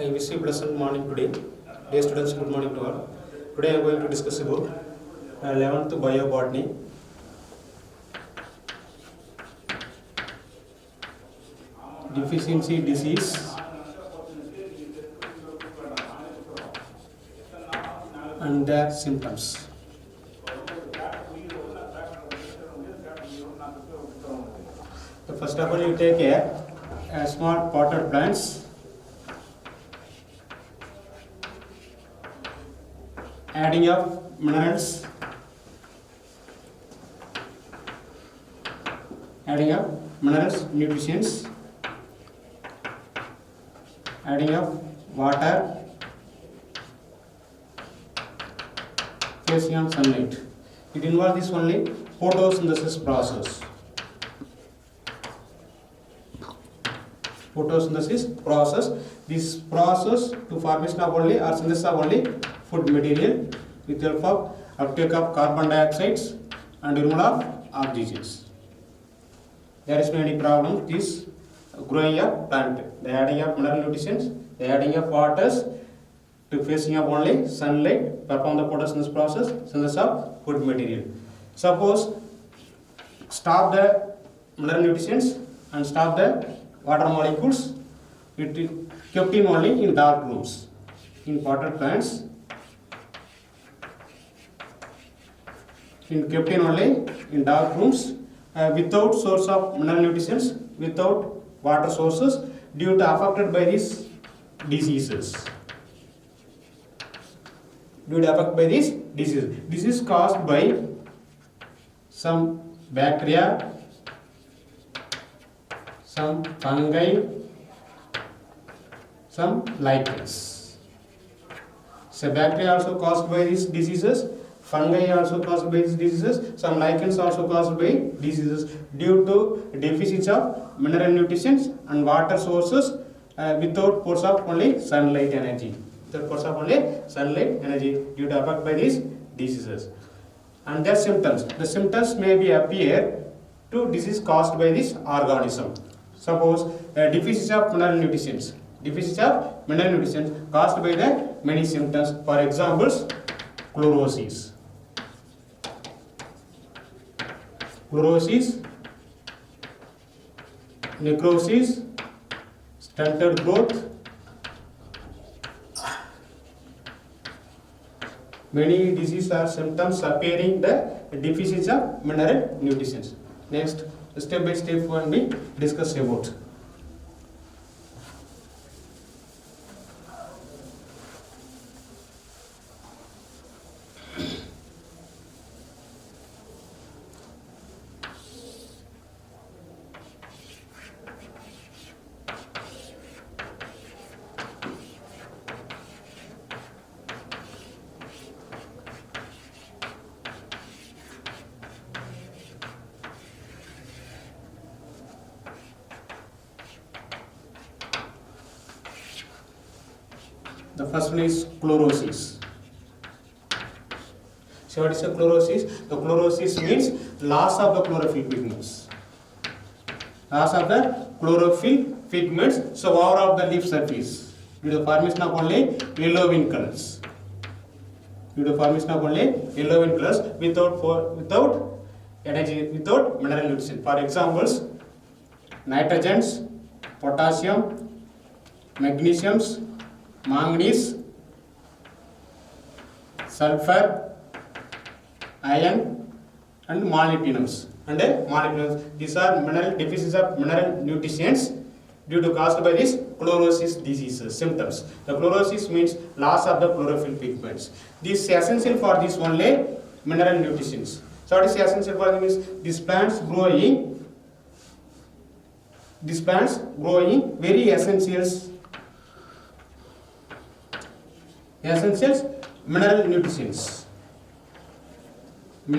I wish you pleasant morning today. Dear students, good morning to all. Today I am going to discuss about 11th biobotany. Deficiency disease and their symptoms. So first of all, you take a small potted plants, adding of minerals, nutrients, adding of water, facing on sunlight. It involves this only photosynthesis process. This process to formation of only or synthesis of only food material with help of uptake of carbon dioxide and removal of oxygens. There is no any problem. This growing a plant, the adding of mineral nutrients, the adding of waters to facing of only sunlight, perform the photosynthesis process, synthesis of food material. Suppose stop the mineral nutrients and stop the water molecules, it is kept in only in dark rooms. In potted plants, kept in only in dark rooms without source of mineral nutrients, without water sources, due to affected by these diseases. This is caused by some bacteria, some fungi, some lichens. So bacteria also caused by these diseases, fungi also caused by these diseases, some lichens also caused by diseases due to deficiency of mineral nutrients and water sources without source of only sunlight energy. Due to affect by these diseases. And their symptoms. The symptoms may be appear to disease caused by this organism. Suppose deficiency of mineral nutrients. Caused by the many symptoms. For examples, chlorosis, necrosis, stunted growth. Many diseases are symptoms appearing the deficiency of mineral nutrients. Next, step by step one we discuss about. The first one is chlorosis. So what is a chlorosis? The chlorosis means loss of the chlorophyll pigments. So over of the leaf surface due to the formation of only yellow-in colors. Without energy, without mineral nutrition. For examples, nitrogens, potassium, magnesiums, manganese, sulfur, iron, and molybdenums. These are deficiencies of mineral nutrients due to caused by this chlorosis diseases symptoms. The chlorosis means loss of the chlorophyll pigments. This is essential for this only mineral nutrients. So what is essential for them is these plants growing very essentials mineral nutrients. The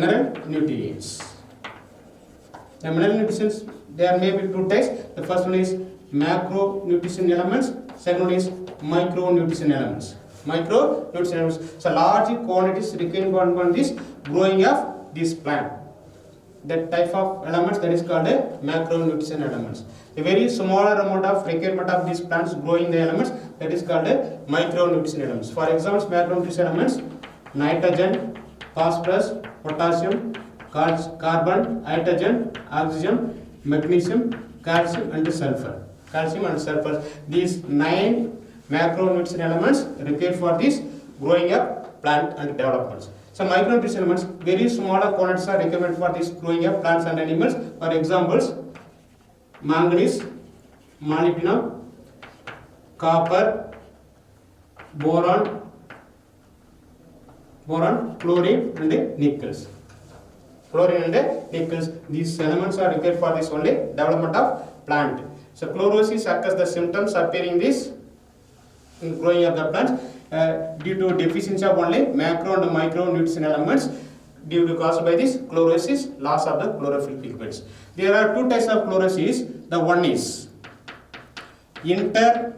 mineral nutrients, there may be two types. The first one is macronutrition elements, second one is micronutrition elements. So large quantities required for this growing of this plant. That type of elements, that is called a macronutrition elements. A very smaller amount of requirement of these plants growing the elements, that is called micronutrition elements. For examples, macronutrition elements: nitrogen, phosphorus, potassium, carbon, hydrogen, oxygen, magnesium, calcium and sulfur. Calcium and sulfur. These 9 macronutrition elements required for this growing up plant and developments. So micronutrition elements, very smaller quantities are required for this growing up plants and animals. For examples, manganese, molybdenum, copper, boron, chlorine and nickels. Chlorine and nickels, these elements are required for this only development of plant. So chlorosis occurs the symptoms appearing this in growing of the plants due to deficiency of only macro and micronutrition elements due to caused by this chlorosis, loss of the chlorophyll pigments. There are 2 types of chlorosis. The one is intervenial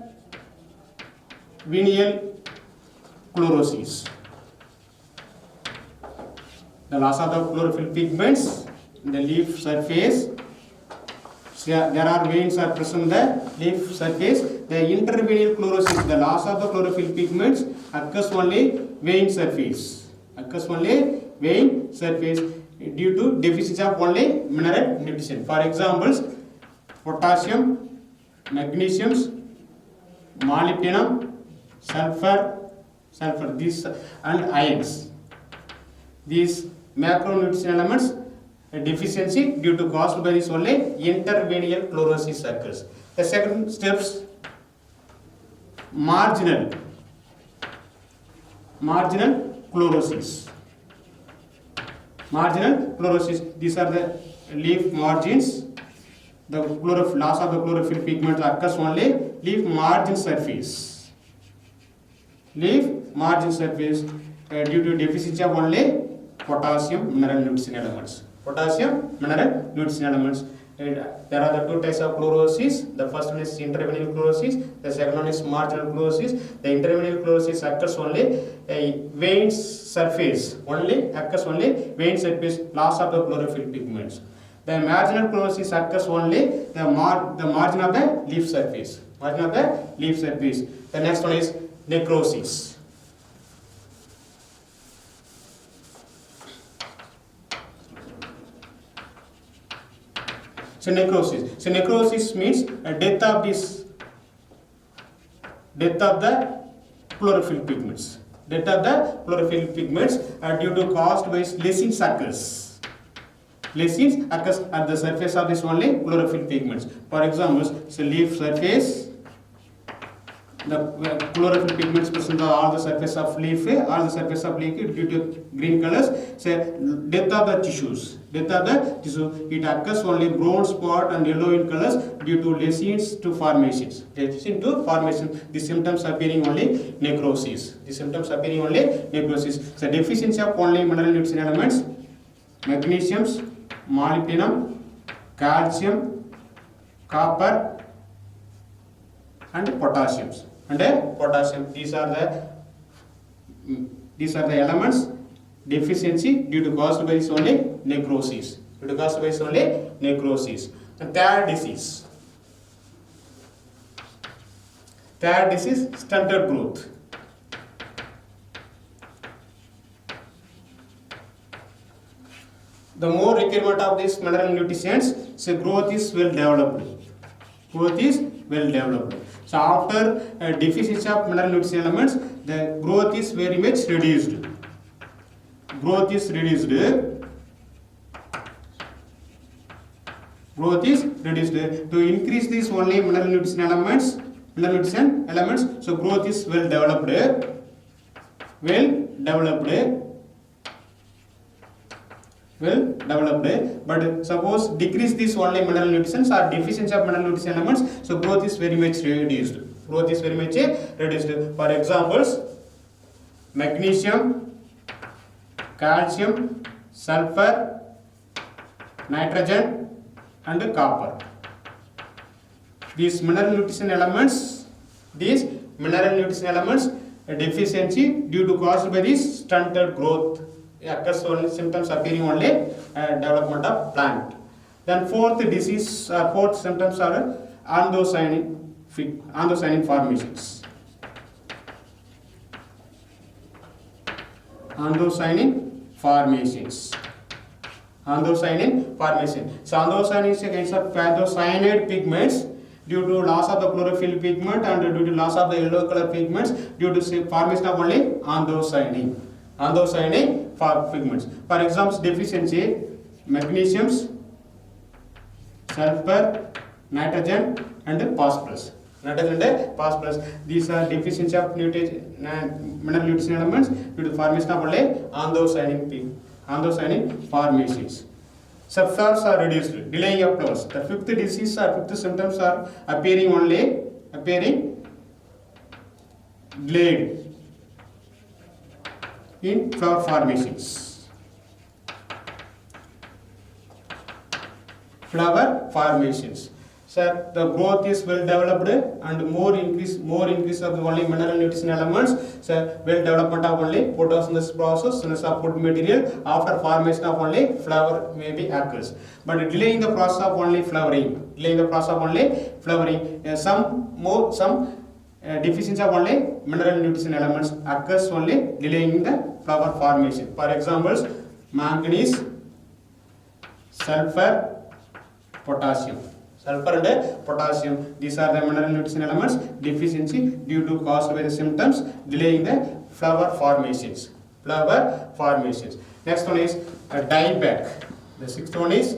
chlorosis. The loss of the chlorophyll pigments in the leaf surface. There are veins are present in the leaf surface. The intervenial chlorosis, the loss of the chlorophyll pigments occurs only vein surface. Occurs only vein surface due to deficiency of only mineral nutrition. For examples, potassium, magnesium, molybdenum, sulfur, these and ions. These macronutrition elements deficiency due to caused by this only intervenial chlorosis occurs. The second steps, marginal chlorosis. Marginal chlorosis, these are the leaf margins. The loss of the chlorophyll pigments occurs only leaf margin surface. Leaf margin surface due to deficiency of only potassium mineral nutrition elements. Potassium mineral nutrition elements. There are the 2 types of chlorosis. The first one is intervenial chlorosis. The second one is marginal chlorosis. The intervenial chlorosis occurs only vein surface. Occurs only vein surface, loss of the chlorophyll pigments. The marginal chlorosis occurs only the margin of the leaf surface. Margin of the leaf surface. The next one is necrosis. So necrosis means death of the chlorophyll pigments. Death of the chlorophyll pigments due to caused by lysines occurs. Lysines occurs at the surface of this only chlorophyll pigments. For example, leaf surface, the chlorophyll pigments present on all the surface of leaf, due to green colors. Death of the tissues. It occurs only brown spot and yellow in colors due to lysines to formations. The symptoms appearing only necrosis. So deficiency of only mineral nutrition elements: magnesium, molybdenum, calcium, copper and potassium. These are the elements deficiency due to caused by this only necrosis. And third disease, stunted growth. The more requirement of these mineral nutrients, so growth is well developed. So after deficiency of mineral nutrition elements, the growth is very much reduced. To increase these only mineral nutrition elements, so growth is well developed. But suppose decrease these only mineral nutrients or deficiency of mineral nutrition elements, so growth is very much reduced. For examples, magnesium, calcium, sulfur, nitrogen and copper. These mineral nutrition elements deficiency due to caused by this stunted growth occurs only, symptoms appearing only development of plant. Then fourth symptoms are anthocyanin formations. Anthocyanin formations. Anthocyanin formation. So anthocyanin is a kind of anthocyanide pigments due to loss of the chlorophyll pigment and due to loss of the yellow color pigments due to formation of only anthocyanin. Anthocyanin pigments. For example, deficiency magnesiums, sulfur, nitrogen and phosphorus. Nitrogen and phosphorus. These are deficiency of mineral nutrition elements due to formation of only anthocyanin formations. Subflowers are reduced, delaying of flowers. The fifth disease or fifth symptoms are appearing delayed in flower formations. Flower formations. So the growth is well developed and more increase of the only mineral nutrition elements. So well development of only photosynthesis process, synthesis of food material after formation of only flower may be occurs. But delaying the process of only flowering, some deficiency of only mineral nutrition elements occurs only delaying the flower formation. For examples, manganese, sulfur, potassium. Sulfur and potassium, these are the mineral nutrition elements deficiency due to caused by the symptoms delaying the flower formations. Next one is dieback. The sixth one is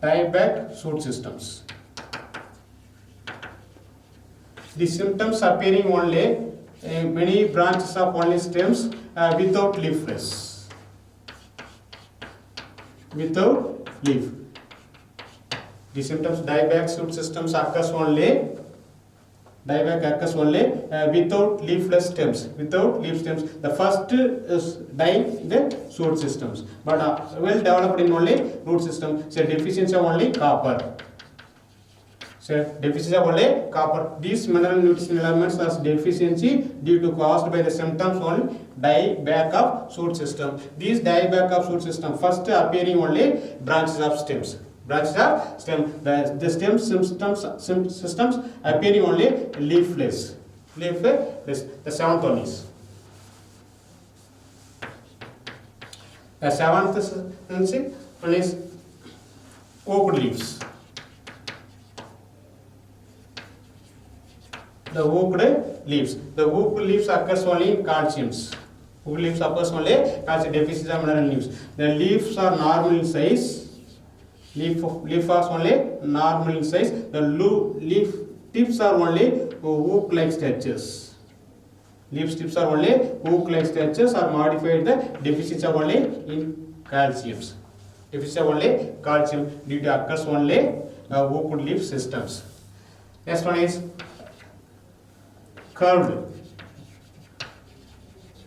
dieback shoot systems. The symptoms appearing only many branches of only stems without leafless. Without leaf. The symptoms dieback shoot systems occurs only without leafless stems. Without leaf stems. The first is die the shoot systems, but well developed in only root system. So deficiency of only copper. These mineral nutrition elements are deficiency due to caused by the symptoms on dieback of shoot system. These dieback of shoot system first appearing only branches of stems. The stem systems appearing only leafless. The seventh one is. The seventh one is oak leaves. The oak leaves. The oak leaves occurs only in calciums. Oak leaves occurs only calcium deficiency of mineral leaves. The leaves are normal in size. Leaf are only normal in size. The leaf tips are only hook-like structures. Leaf tips are only hook-like structures are modified the deficiency of only in calciums. Deficiency of only calcium due to occurs only hook leaf systems. Next one is curved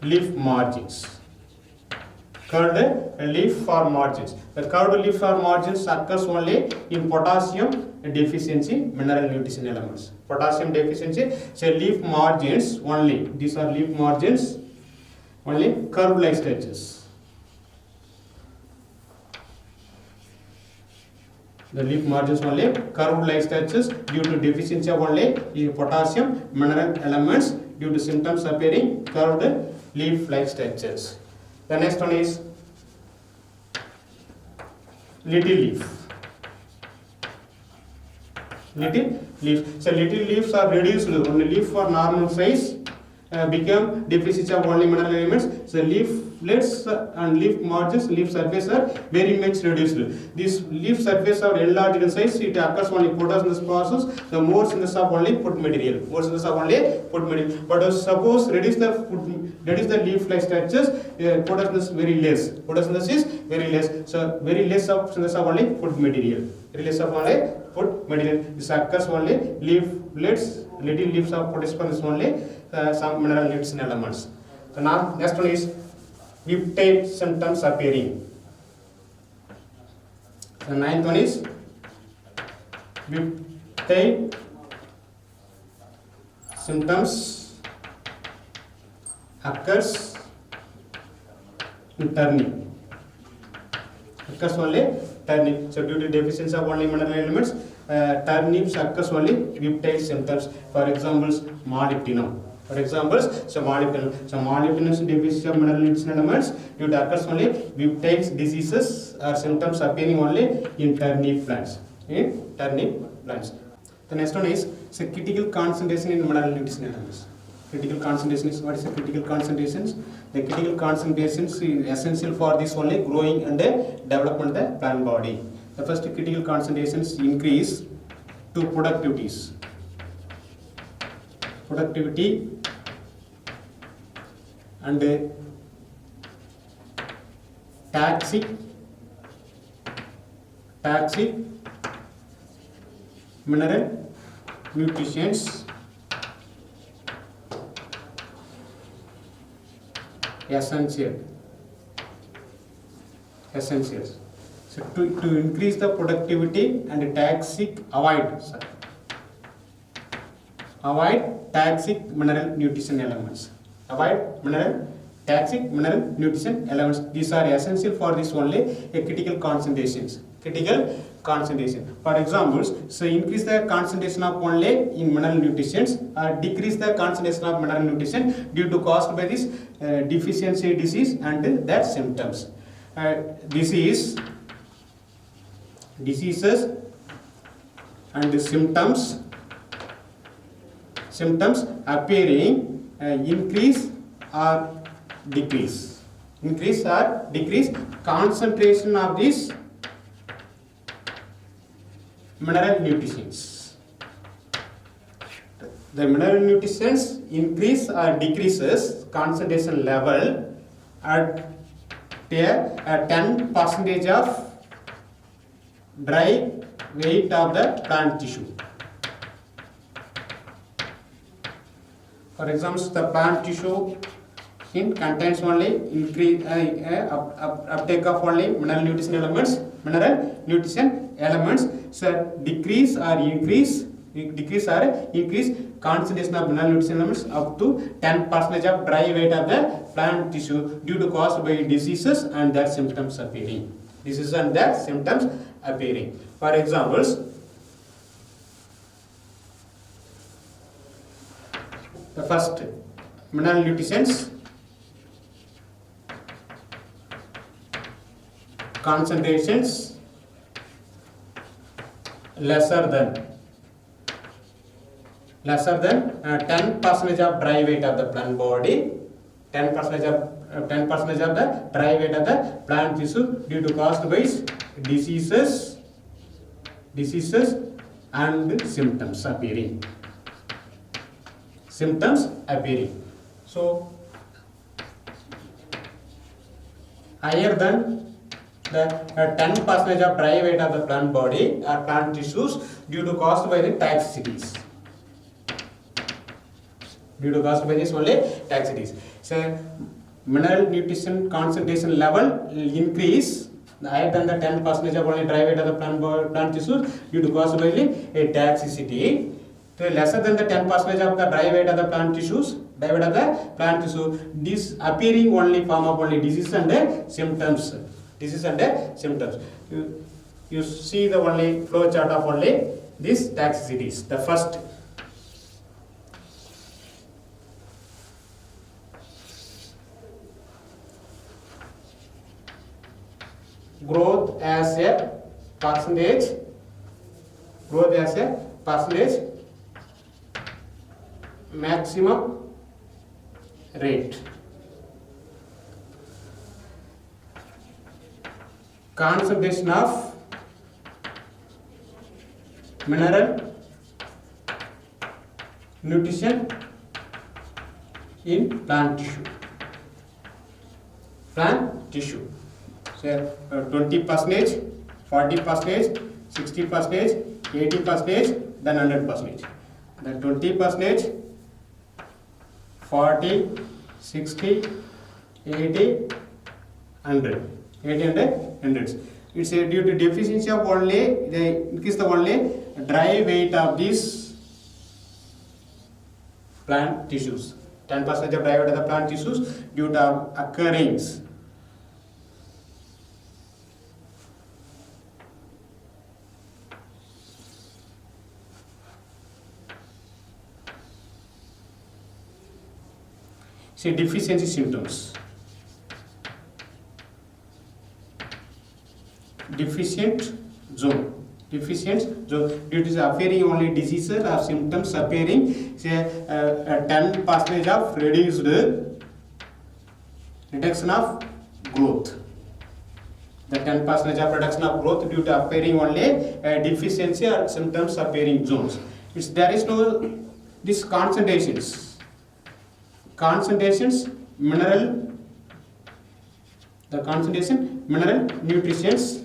leaf margins. Curved leaf or margins. The curved leaf or margins occurs only in potassium deficiency mineral nutrition elements. Potassium deficiency, say leaf margins only. These are leaf margins only curved like structures. The leaf margins only curved like structures due to deficiency of only potassium mineral elements due to symptoms appearing curved leaf like structures. The next one is little leaf. Little leaf. So little leaves are reduced. Only leaf for normal size become deficiency of only mineral elements. So leaflets and leaf margins, leaf surface are very much reduced. These leaf surface are enlarged in size. It occurs only photosynthesis process. The more synthesis of only food material. But suppose reduce the leaf-like structures. Photosynthesis very less. Photosynthesis is very less. So very less of synthesis of only food material. Very less of only food material. This occurs only leaflets. Little leaves of photosynthesis only some mineral nutrition elements. So now next one is peptide symptoms appearing. The ninth one is peptide symptoms occurs in turnip. Occurs only turnip. So due to deficiency of only mineral elements, turnips occurs only peptide symptoms. For examples, molybdenum. For examples, some molybdenum deficiency of mineral nutrition elements due to occurs only butane diseases or symptoms appearing only in turnip plants. The next one is critical concentration in mineral nutrition elements. Critical concentration is, what is the critical concentrations? The critical concentrations is essential for this only growing and development of the plant body. The first critical concentrations increase to productivity and toxic mineral nutrients essentials. So to increase the productivity and avoid toxic mineral nutrition elements. Toxic mineral nutrition elements. These are essential for this only critical concentrations. For examples, so increase the concentration of only in mineral nutrients or decrease the concentration of mineral nutrition due to caused by this deficiency disease and their symptoms. Diseases and symptoms appearing increase or decrease concentration of these mineral nutrients. The mineral nutrients increase or decreases concentration level at 10% of dry weight of the plant tissue. For example, the plant tissue contains only uptake of only mineral nutrition elements. So decrease or increase concentration of mineral nutrition elements up to 10% of dry weight of the plant tissue due to caused by diseases and their symptoms appearing. For examples, the first mineral nutrients concentrations lesser than 10% of dry weight of the plant body, 10% of the dry weight of the plant tissue due to caused by diseases and symptoms appearing. So higher than the 10% of dry weight of the plant body or plant tissues due to caused by the toxicities. So mineral nutrition concentration level increase higher than the 10% of only dry weight of the plant tissues due to caused by the toxicity. So lesser than the 10% of the dry weight of the plant tissue, this appearing only form of only disease and symptoms. You see the only flow chart of only these toxicities. The first, growth as a percentage maximum rate. Concentration of mineral nutrition in plant tissue. Say 20%, 40%, 60%, 80%, then 100%. Then 20%, 40, 60, 80, 100. 80 and 100. It's due to deficiency of only, they increase the only dry weight of these plant tissues. 10% of dry weight of the plant tissues due to occurrence. See deficiency symptoms. Deficient zone. Deficient zone due to the appearing only diseases or symptoms appearing, say 10% of reduction of growth. The 10% of reduction of growth due to appearing only deficiency or symptoms appearing zones. There is no these concentrations, mineral, the concentration mineral nutrients.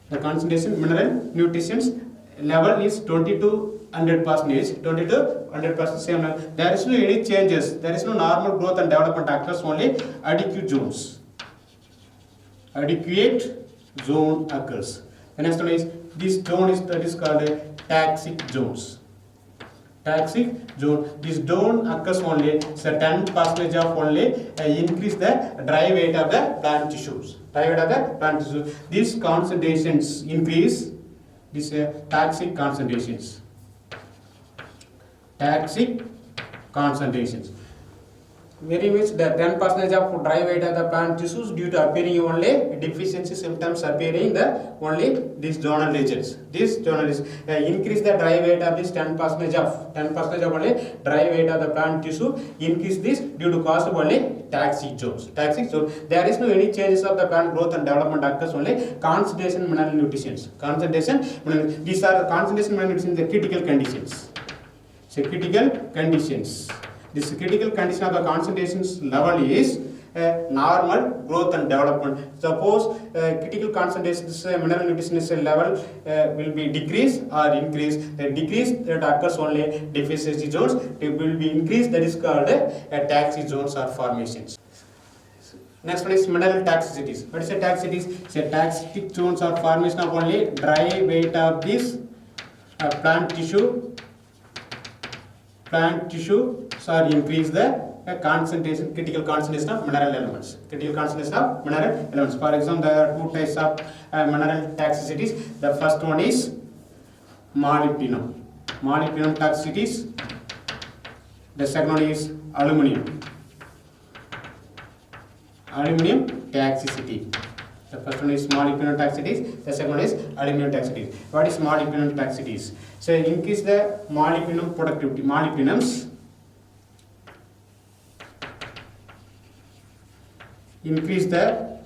The concentration mineral nutrients level is 20 to 100%. 20 to 100% same level. There is no any changes. There is no normal growth and development occurs, only adequate zones. Adequate zone occurs. The next one is this zone is called taxic zones. Taxic zone. This zone occurs only certain percentage of only increase the dry weight of the plant tissues. These concentrations increase. This taxic concentrations. Taxic concentrations. Very much the 10% of dry weight of the plant tissues due to appearing only deficiency symptoms appearing the only these zonal regions. This zonal is increase the dry weight of this 10% of only dry weight of the plant tissue, increase this due to cause of only taxic zones. Taxic zone. There is no any changes of the plant growth and development occurs, only concentration mineral nutrients. These are the concentration mineral nutrients, the critical conditions. So critical conditions. This critical condition of the concentrations level is normal growth and development. Suppose critical concentrations mineral nutrients level will be decreased or increased. The decrease that occurs only deficiency zones. It will be increased, that is called taxic zones or formations. Next one is mineral toxicities. What is a toxicities? Say taxic zones or formation of only dry weight of this plant tissue. Or increase the concentration, critical concentration of mineral elements. For example, there are two types of mineral toxicities. The first one is molybdenum. Toxicities. The second one is aluminum toxicity. The first one is molybdenum toxicities. The second one is aluminum toxicities. What is molybdenum toxicities? So increase the molybdenum productivity. Increase the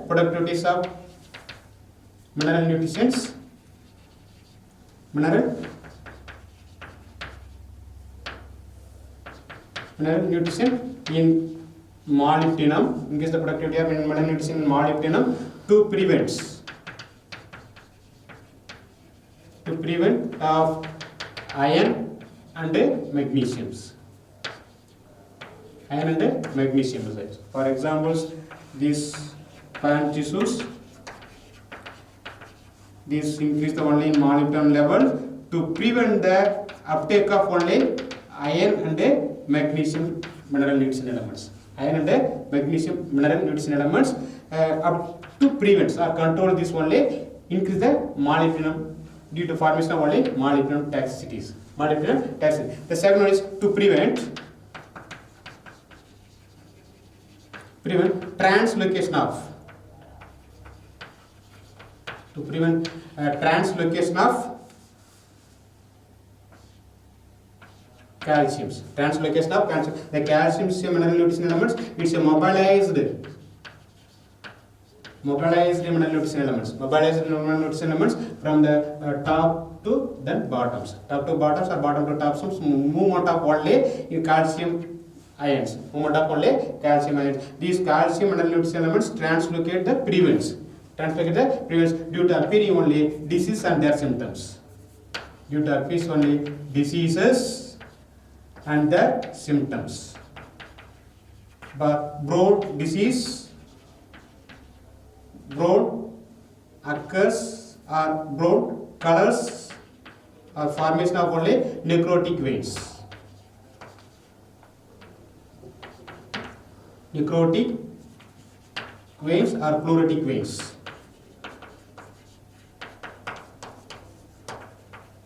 productivities of mineral nutrients. Mineral nutrition in molybdenum. Increase the productivity of mineral nutrition in molybdenum to prevent of iron and magnesiums. For examples, these plant tissues, this increase the only in molybdenum level to prevent the uptake of only iron and magnesium mineral nutrition elements. Up to prevent or control this only increase the molybdenum due to formation of only molybdenum toxicities. The second one is to prevent translocation of calcium. The calcium is a mineral nutrition elements. It's a mobilized mineral nutrition elements. From the top to then bottoms. Top to bottoms or bottom to tops. Movement of only calcium ions. These calcium mineral nutrition elements translocate the prevents due to appearing only disease and their symptoms. Diseases and their symptoms. But broad disease, broad occurs or broad colors or formation of only necrotic veins. Necrotic veins or pleuritic veins.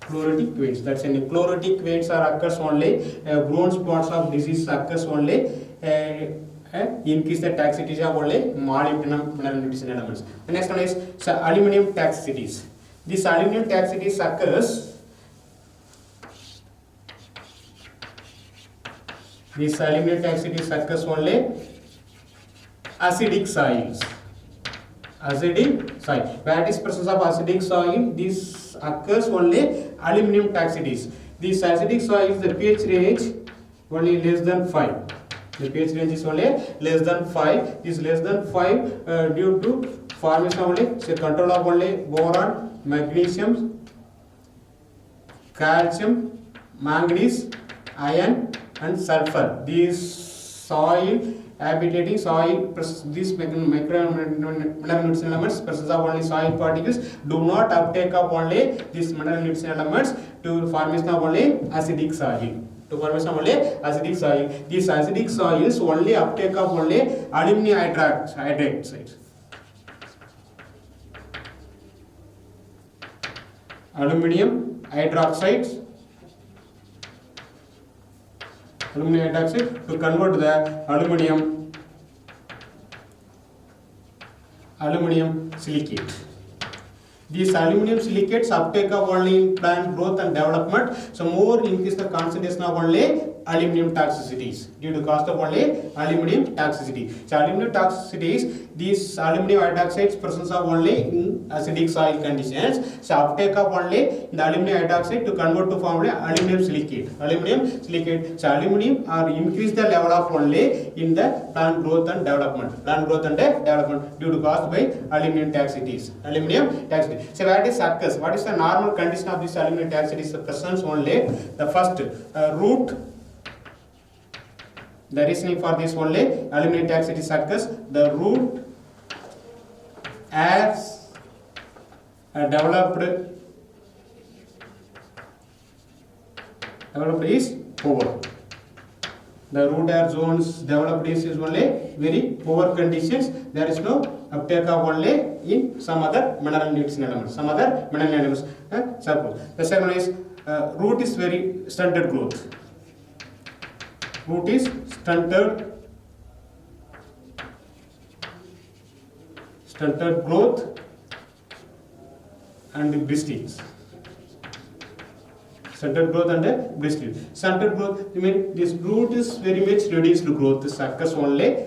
Chlorotic veins. That's in chlorotic veins are occurs only. Brown spots of disease occurs only. Increase the toxicity of only molybdenum mineral nutrition elements. The next one is aluminum toxicities. This aluminum toxicities occurs. This aluminum toxicities occurs only acidic soils. Acidic soil. Where is presence of acidic soil? This occurs only aluminum toxicities. This acidic soil is the pH range only less than 5. The pH range is only less than 5. Is less than 5 due to formation of only control of only boron, magnesium, calcium, manganese, iron, and sulfur. These soil habitating soil, these mineral nutrition elements, presence of only soil particles do not uptake of only these mineral nutrition elements to formation of only acidic soil. To formation of only acidic soil. These acidic soils only uptake of only aluminum hydroxide. Aluminum hydroxide. Aluminum hydroxide to convert the aluminum silicate. These aluminum silicates uptake of only in plant growth and development, so more increase the concentration of only aluminum toxicities due to cost of only aluminum toxicity. So aluminum toxicities, these aluminum hydroxides presence of only in acidic soil conditions, so uptake of only the aluminum hydroxide to convert to form aluminum silicate. Aluminum silicate, so aluminum or increase the level of only in the plant growth and development. Plant growth and development due to caused by aluminum toxicities. Aluminum toxicity. So what is occurs? What is the normal condition of this aluminum toxicity? The presence only the first root. The reasoning for this only aluminum toxicity occurs. The root as developed is poor. The root air zones developed is only very poor conditions. There is no uptake of only in some other mineral nutrition elements. Some other mineral elements. Suppose the second one is root is very stunted growth. Root is stunted growth and bristles. Stunted growth and bristles. Stunted growth, I mean this root is very much reduced growth. This occurs only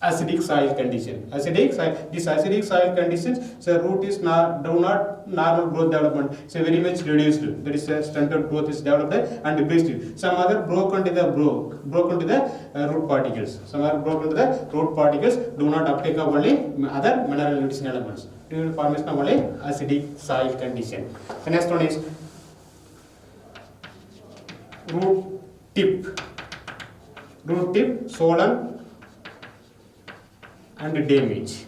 acidic soil condition. Acidic soil. This acidic soil conditions, so root is do not normal growth development. So very much reduced. That is stunted growth is developed and bristles. Some other broken to the root particles. Some are broken to the root particles. Do not uptake of only other mineral nutrition elements. Due to formation of only acidic soil condition. The next one is root tip. Root tip swollen and damage.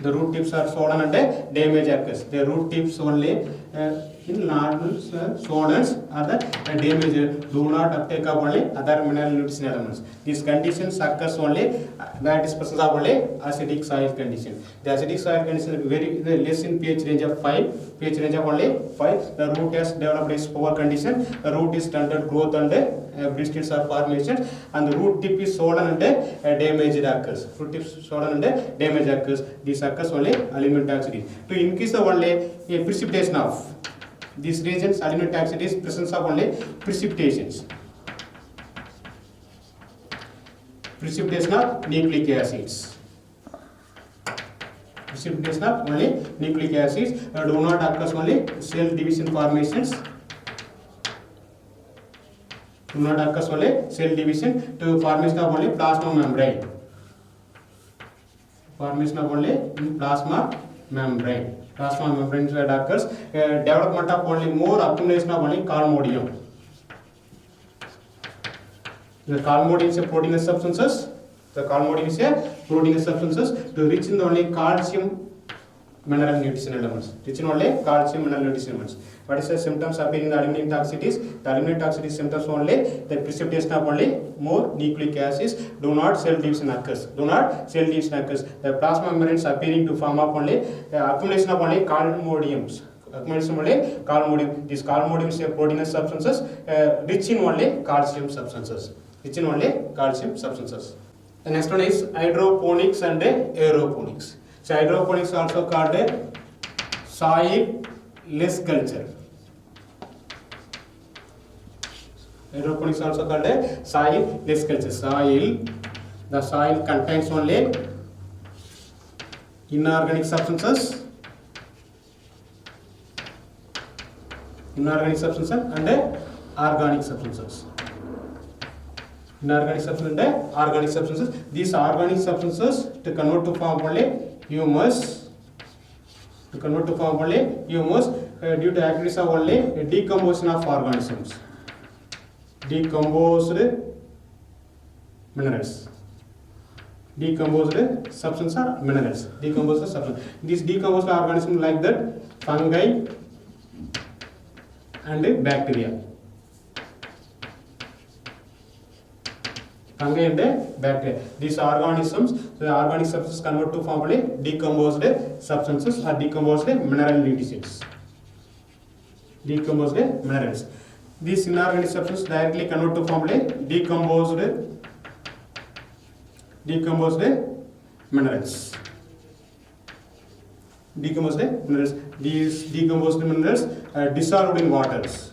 The root tips are swollen and damage occurs. The root tips only in normal swollen or the damage do not uptake of only other mineral nutrition elements. These conditions occurs only that is presence of only acidic soil condition. The acidic soil condition is very less in pH range of 5. pH range of only 5. The root has developed is poor condition. The root is stunted growth and bristles are formations, and the root tip is swollen and damage occurs. Root tip is swollen and damage occurs. This occurs only aluminum toxicity. To increase the only precipitation of these regions, aluminum toxicity is presence of only precipitations. Precipitation of nucleic acids. Precipitation of only nucleic acids do not occur only cell division formations. Do not occur only cell division to formation of only plasma membrane. Formation of only in plasma membrane. Plasma membrane that occurs. Development of only more accumulation of only colmodium. The colmodium is a proteinous substances. The colmodium is a proteinous substances to rich in only calcium mineral nutrition elements. Rich in only calcium mineral nutrition elements. What is the symptoms appearing in the aluminum toxicities? The aluminum toxicity symptoms only the precipitation of only more nucleic acids. Do not cell division occurs. Do not cell division occurs. The plasma membranes appearing to form up only the accumulation of only colmodiums. Accumulation only colmodium. These colmodium are proteinous substances rich in only calcium substances. Rich in only calcium substances. The next one is hydroponics and aeroponics. So hydroponics also called soil-less culture. Hydroponics also called soil-less culture. The soil contains only inorganic substances and organic substances. Inorganic substances and organic substances. These organic substances to convert to form only humus. Due to activities of only decomposition of organisms. Decomposed minerals. Decomposed substance or minerals. Decomposed substance. These decomposed organisms like that fungi and bacteria. Fungi and bacteria. These organisms, the organic substances convert to form only decomposed substances or decomposed mineral nutrients. Decomposed minerals. These inorganic substances directly convert to form only decomposed minerals. Decomposed minerals. These decomposed minerals are dissolved in waters.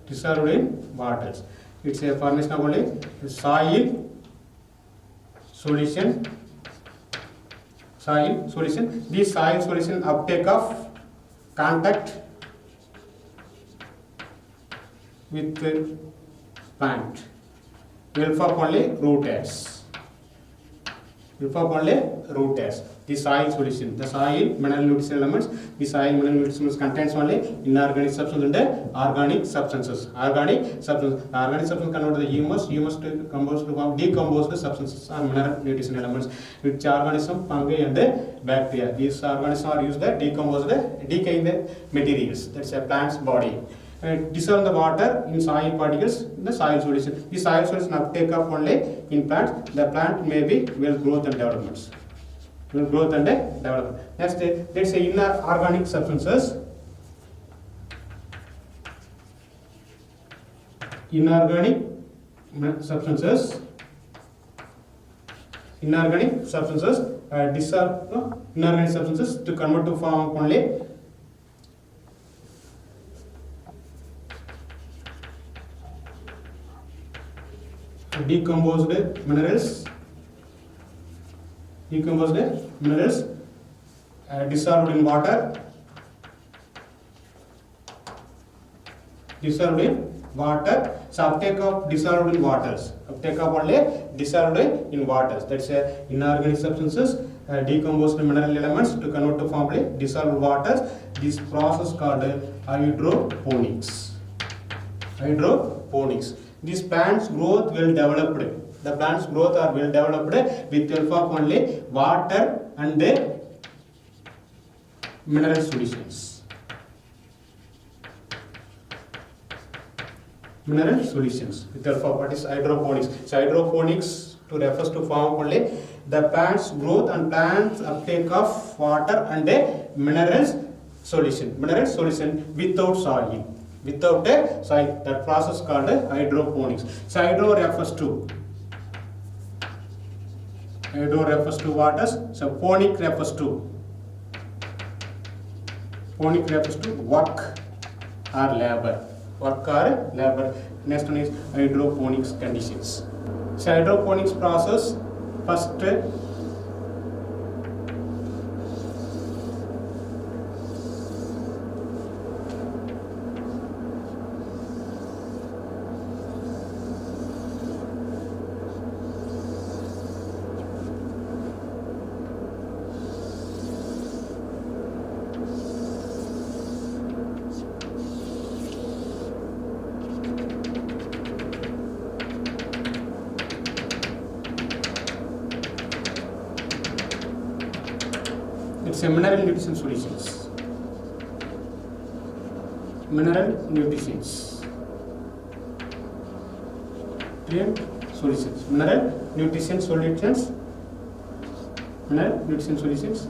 Dissolved in waters. It's a formation of only soil solution. This soil solution uptake of contact with plant will form only root hairs. The soil solution, the soil mineral nutrition elements, the soil mineral nutrition contains only inorganic substances and organic substances. Organic substances convert the humus to composed to form decomposed substances or mineral nutrition elements, which organism, fungi and bacteria. These organisms are used to decaying the materials. That's a plant's body. Dissolve the water in soil particles in the soil solution. The soil solution uptake of only in plants. The plant may be well growth and development. Next, let's say inorganic substances. Inorganic substances dissolve inorganic substances to convert to form only decomposed minerals dissolved in water. So uptake of dissolved in waters. Uptake of only dissolved in waters. That's inorganic substances decomposed mineral elements to convert to form dissolved waters. This process called hydroponics. This plant's growth will develop. The plant's growth are well developed with help of only water and mineral solutions. With help of what is hydroponics. So hydroponics to refers to form only the plant's growth and plant's uptake of water and mineral solution without soil. Without a soil, that process called hydroponics. So hydro refers to waters. So ponic refers to work or labor. Next one is hydroponics conditions. So hydroponics process, first it's a mineral nutrition solutions. Mineral nutrition solutions. mineral nutrition solutions.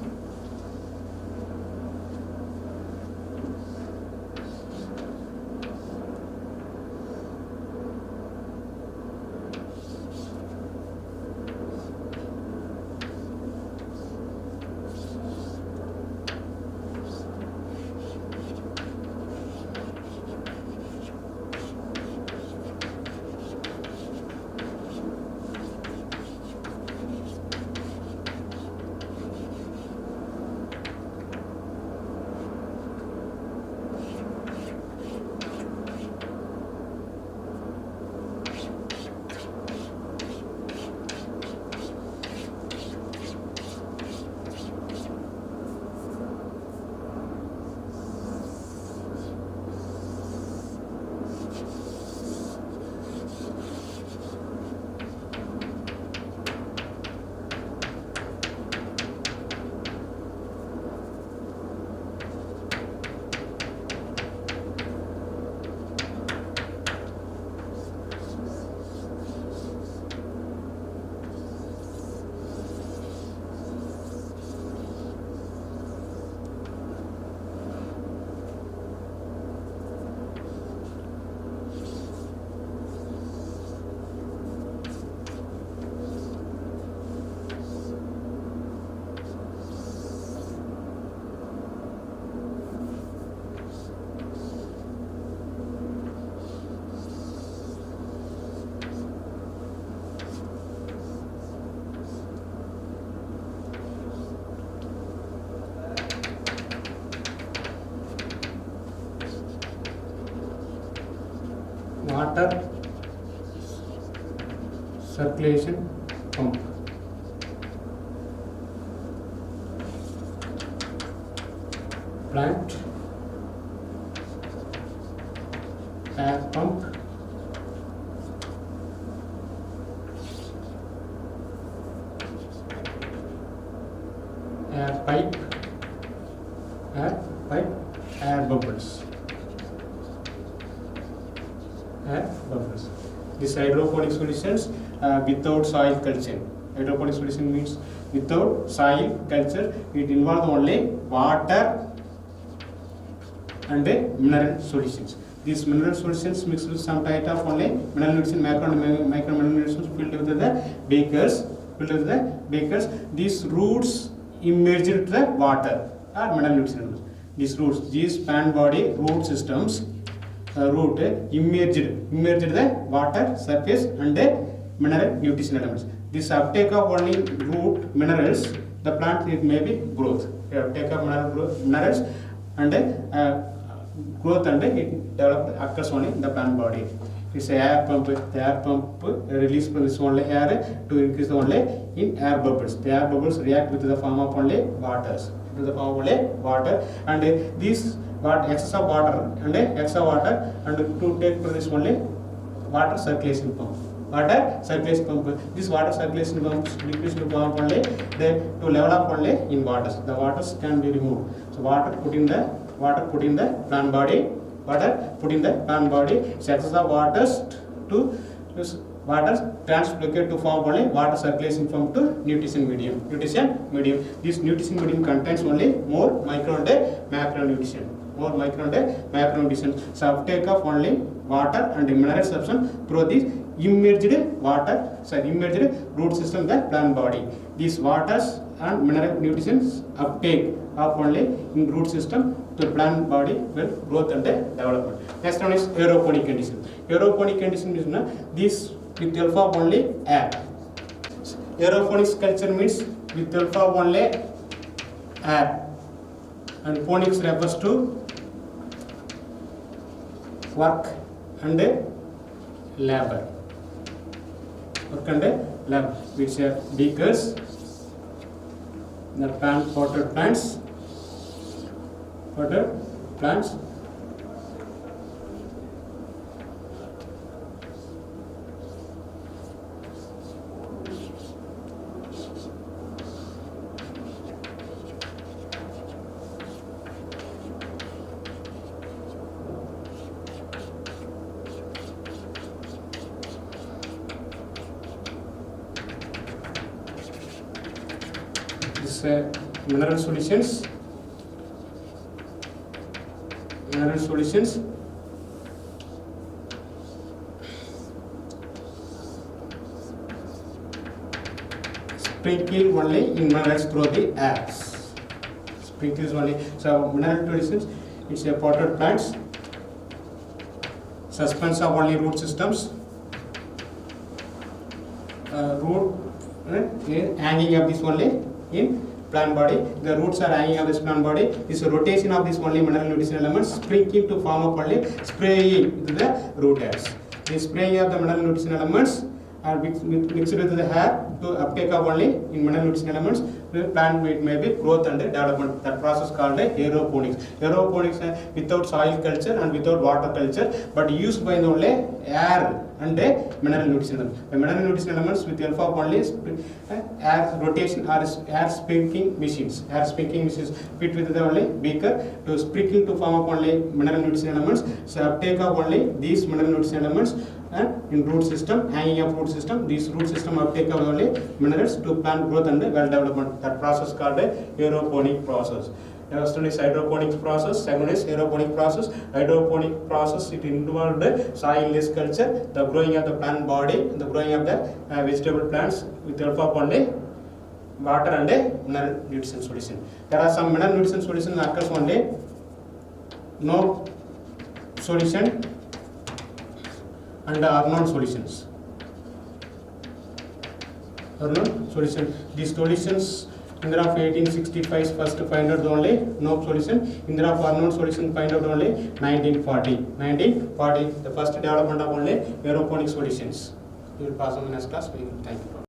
Water circulation pump. Plant air pump. Air pipe. Air bubbles. This hydroponic solutions without soil culture. Hydroponic solution means without soil culture. It involves only water and mineral solutions. These mineral solutions mixed with some type of only mineral nutrition, macro and micro mineral nutrition filled with the beakers. These roots immerged into the water or mineral nutrition. These pan body root systems. Root immerged the water surface and mineral nutrition elements. This uptake of only root minerals, the plant it may be growth. Uptake of minerals and growth and it develop occurs only in the plant body. It's a air pump. The air pump release this only air to increase the only in air bubbles. The air bubbles react with the form of only waters. And these excess of water and to take this only water circulation pump. This water circulation pump decrease to form only to level up only in waters. The waters can be removed. So water put in the plant body. So excess of waters to water translocate to form only water circulation pump to nutrition medium. This nutrition medium contains only more micro and macro nutrition. So uptake of only water and mineral substance through this immerged root system the plant body. These waters and mineral nutrition uptake of only in root system to plant body will growth and development. Next one is aeroponic condition. Aeroponic condition is this with help of only air. Aeroponics culture means with help of only air, and ponics refers to work and labor. Which are beakers, the potted plants. This mineral solutions. Mineral solutions. Sprinkle only in minerals through the air. Sprinkles only. So mineral solutions. It's a potted plants. Suspense of only root systems. Root hanging of this only in plant body. The roots are hanging of this plant body. This rotation of this only mineral nutrition elements sprinkling to form up only spraying into the root hairs. The spraying of the mineral nutrition elements are mixed with the hair to uptake of only in mineral nutrition elements. The plant may be growth and development. That process called aeroponics. Aeroponics without soil culture and without water culture, but used by the only air and mineral nutrition elements. The mineral nutrition elements with the help of only air rotation or air sprinkling machines. Air sprinkling machines fit with the only beaker to sprinkle to form up only mineral nutrition elements. So uptake of only these mineral nutrition elements and in root system, hanging of root system, this root system uptake of only minerals to plant growth and well development. That process called aeroponic process. First one is hydroponics process, second is aeroponic process. Hydroponic process, it involved soil-less culture, the growing of the plant body, the growing of the vegetable plants with the help of only water and mineral nutrition solution. There are some mineral nutrition solutions occurs only no solution and Arnold solutions. Arnold solution. These solutions in the of 1865 first find out only no solution. In the of Arnold solution find out only 1940. 1940 the first development of only aeroponic solutions. We will pass on the next class. Thank you.